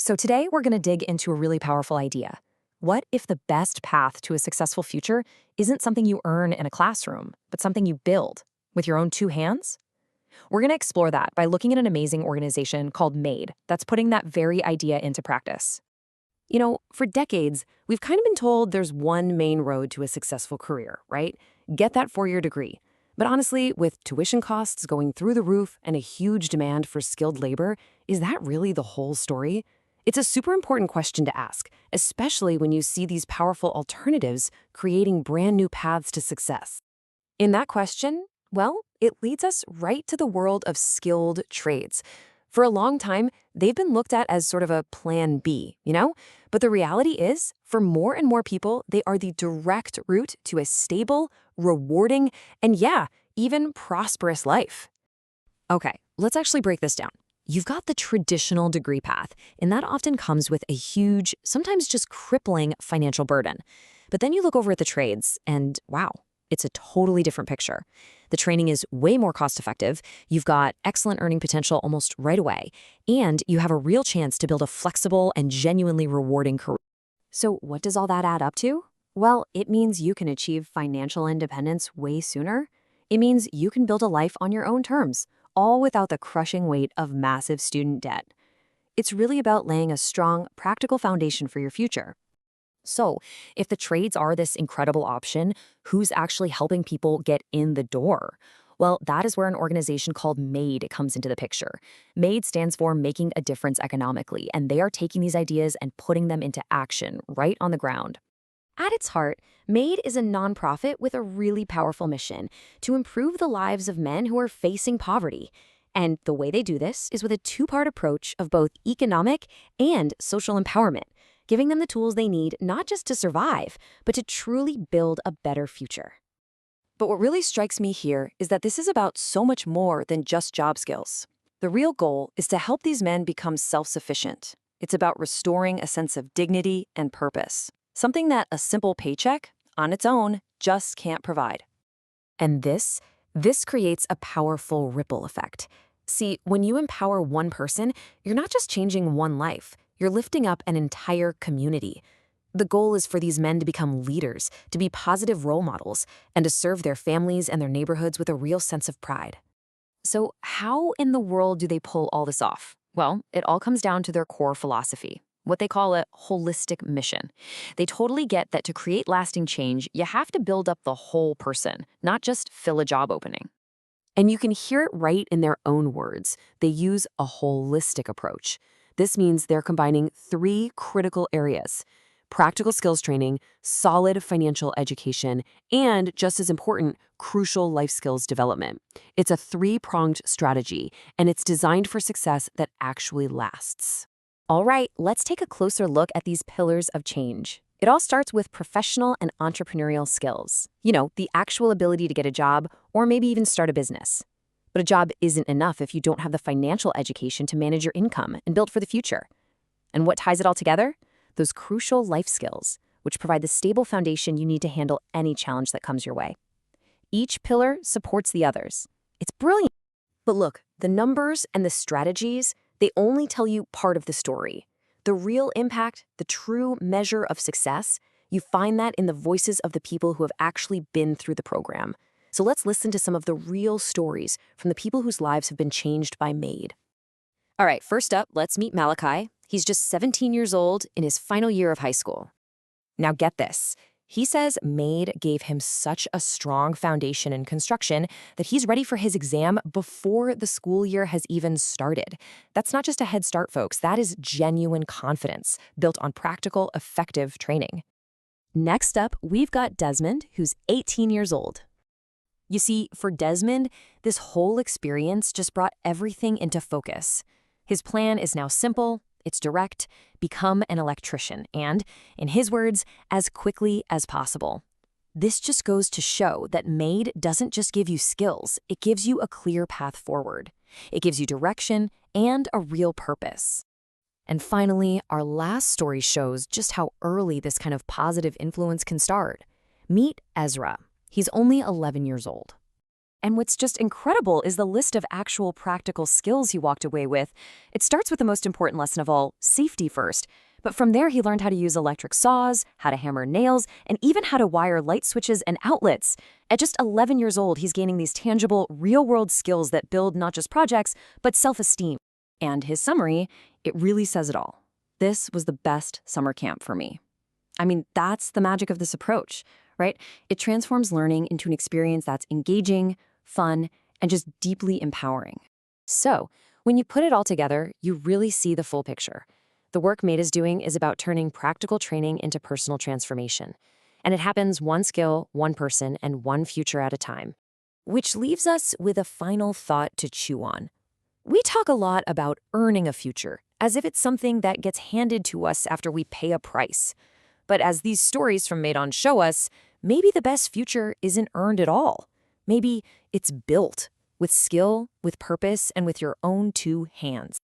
So today we're going to dig into a really powerful idea. What if the best path to a successful future isn't something you earn in a classroom, but something you build with your own two hands? We're going to explore that by looking at an amazing organization called MADE that's putting that very idea into practice. For decades, we've kind of been told there's one main road to a successful career, right? Get that four-year degree. But honestly, with tuition costs going through the roof and a huge demand for skilled labor, is that really the whole story? It's a super important question to ask, especially when you see these powerful alternatives creating brand new paths to success. In that question, well, it leads us right to the world of skilled trades. For a long time, they've been looked at as sort of a plan B. But the reality is, for more and more people, they are the direct route to a stable, rewarding, and even prosperous life. Okay, let's actually break this down. You've got the traditional degree path, and that often comes with a huge, sometimes just crippling financial burden. But then you look over at the trades, and wow, it's a totally different picture. The training is way more cost-effective, you've got excellent earning potential almost right away, and you have a real chance to build a flexible and genuinely rewarding career. So what does all that add up to? Well, it means you can achieve financial independence way sooner. It means you can build a life on your own terms, all without the crushing weight of massive student debt. It's really about laying a strong, practical foundation for your future. So, if the trades are this incredible option, who's actually helping people get in the door? Well, that is where an organization called MADE comes into the picture. MADE stands for Making a Difference Economically, and they are taking these ideas and putting them into action right on the ground. At its heart, MADE is a nonprofit with a really powerful mission to improve the lives of men who are facing poverty. And the way they do this is with a two-part approach of both economic and social empowerment, giving them the tools they need not just to survive, but to truly build a better future. But what really strikes me here is that this is about so much more than just job skills. The real goal is to help these men become self-sufficient. It's about restoring a sense of dignity and purpose, something that a simple paycheck, on its own, just can't provide. And this creates a powerful ripple effect. See, when you empower one person, you're not just changing one life, you're lifting up an entire community. The goal is for these men to become leaders, to be positive role models, and to serve their families and their neighborhoods with a real sense of pride. So how in the world do they pull all this off? Well, it all comes down to their core philosophy, what they call a holistic mission. They totally get that to create lasting change, you have to build up the whole person, not just fill a job opening. And you can hear it right in their own words. They use a holistic approach. This means they're combining three critical areas: practical skills training, solid financial education, and, just as important, crucial life skills development. It's a three-pronged strategy, and it's designed for success that actually lasts. All right, let's take a closer look at these pillars of change. It all starts with professional and entrepreneurial skills. The actual ability to get a job or maybe even start a business. But a job isn't enough if you don't have the financial education to manage your income and build for the future. And what ties it all together? Those crucial life skills, which provide the stable foundation you need to handle any challenge that comes your way. Each pillar supports the others. It's brilliant. But look, the numbers and the strategies, they only tell you part of the story. The real impact, the true measure of success, you find that in the voices of the people who have actually been through the program. So let's listen to some of the real stories from the people whose lives have been changed by MADE. All right, first up, let's meet Malachi. He's just 17 years old in his final year of high school. Now get this. He says MADE gave him such a strong foundation in construction that he's ready for his exam before the school year has even started. That's not just a head start, folks. That is genuine confidence built on practical, effective training. Next up, we've got Desmond, who's 18 years old. You see, for Desmond, this whole experience just brought everything into focus. His plan is now simple, it's direct: become an electrician, and, in his words, as quickly as possible. This just goes to show that MADE doesn't just give you skills, it gives you a clear path forward. It gives you direction and a real purpose. And finally, our last story shows just how early this kind of positive influence can start. Meet Ezra. He's only 11 years old. And what's just incredible is the list of actual practical skills he walked away with. It starts with the most important lesson of all, safety first. But from there, he learned how to use electric saws, how to hammer nails, and even how to wire light switches and outlets. At just 11 years old, he's gaining these tangible, real-world skills that build not just projects, but self-esteem. And his summary, it really says it all. This was the best summer camp for me. I mean, that's the magic of this approach, right? It transforms learning into an experience that's engaging, fun, and just deeply empowering. So, when you put it all together, you really see the full picture. The work Mate is doing is about turning practical training into personal transformation. And it happens one skill, one person, and one future at a time. Which leaves us with a final thought to chew on. We talk a lot about earning a future, as if it's something that gets handed to us after we pay a price. But as these stories from Mate show us, maybe the best future isn't earned at all. Maybe it's built with skill, with purpose, and with your own two hands.